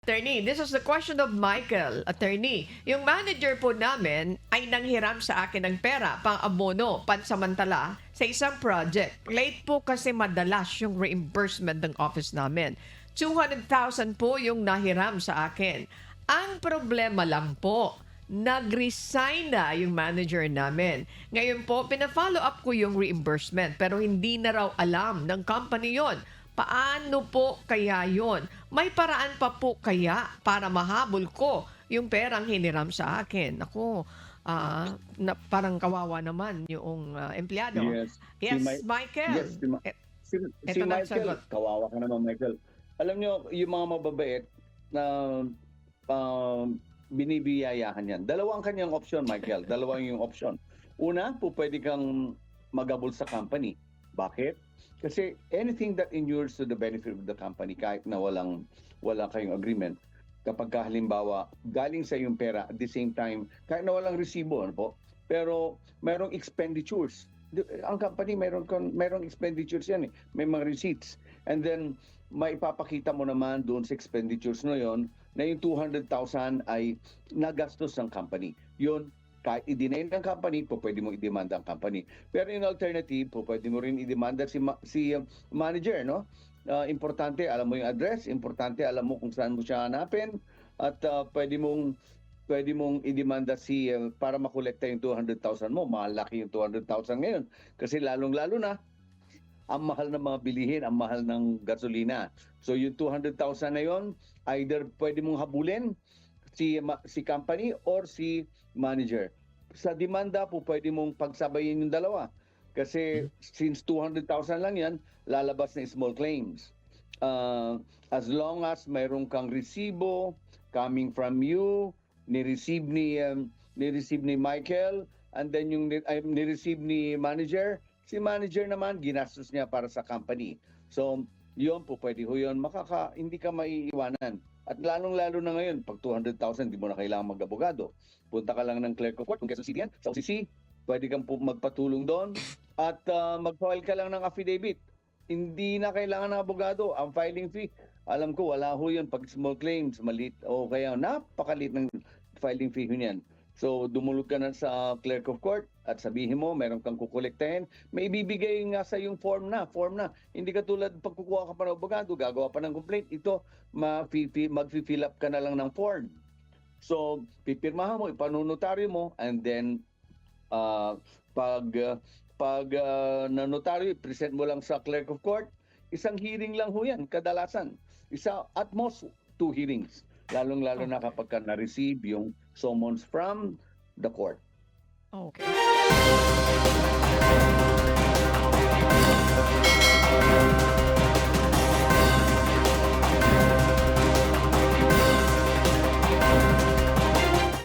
Attorney, this is the question of Michael. Attorney, yung manager po namin ay nanghiram sa akin ng pera pang abono pansamantala sa isang project. Late po kasi madalas yung reimbursement ng office namin. 200,000 po yung nahiram sa akin. Ang problema lang po, nag-resign na yung manager namin. Ngayon po, pina-follow up ko yung reimbursement pero hindi na raw alam ng company yon. Paano po kaya yon? May paraan pa po kaya para mahabol ko yung perang hiniram sa akin? Ako, parang kawawa naman yung empleyado. Yes. Yes, Michael. Michael. Yes, si Ito na ang Michael, sagot. kawawa ka naman, Michael. Alam nyo, yung mga mababait na binibiyayahan yan. Dalawang kanyang option, Michael. Dalawang yung option. Una, po pwede kang magabol sa company. Bakit? Kasi anything that inures to the benefit of the company, kahit na wala kayong agreement, kapag halimbawa galing sa yung pera at the same time, kahit na walang resibo, ano po, pero mayroong expenditures. Ang company mayroong expenditures yan eh. May mga receipts. And then may ipapakita mo naman doon sa expenditures na yon na yung 200,000 ay nagastos ng company. Yun, kahit i-deny ng company, pwede mo i-demanda ang company. Pero in alternative, pwede mo rin i-demanda si manager, no? Importante, alam mo yung address, importante, alam mo kung saan mo siya hanapin, at pwede mong i-demanda para makolekta yung 200,000 mo. Malaki yung 200,000 ngayon. Kasi lalong-lalo na, ang mahal ng mga bilihin, ang mahal ng gasolina. So yung 200,000 na yon, either pwede mong habulin si company or si manager. Sa demanda po pwede mong pagsabayin yung dalawa. Kasi since 200,000 lang yan, lalabas na small claims. As long as mayroon kang resibo coming from you, ni-receive ni Michael, and then yung ni-receive ni manager, si manager naman ginastos niya para sa company. So, yun po pwede ho yun. Hindi ka maiiwanan. At lalong-lalo na ngayon, pag 200,000, di mo na kailangan mag-abogado. Punta ka lang ng clerk of court, kung Quezon City yan, sa OCC, pwede kang magpatulong doon. At mag-file ka lang ng affidavit. Hindi na kailangan ng abogado. Ang filing fee, alam ko, wala ho yun pag small claims, maliit, o kaya napakaliit ng filing fee yun yan. So, dumulog ka na sa clerk of court at sabihin mo, meron kang kukolektahin. May ibibigay nga sa yung form na. Hindi ka tulad pag kukuha ka pa ng abogado, gagawa pa ng complaint. Ito, mag-fill up ka na lang ng form. So, pipirmahan mo, ipanunotaryo mo, and then, pag nanotaryo, present mo lang sa clerk of court, isang hearing lang ho yan, kadalasan. At most, 2 hearings. Lalong-lalo na kapag ka na-receive yung summons from the court. Okay.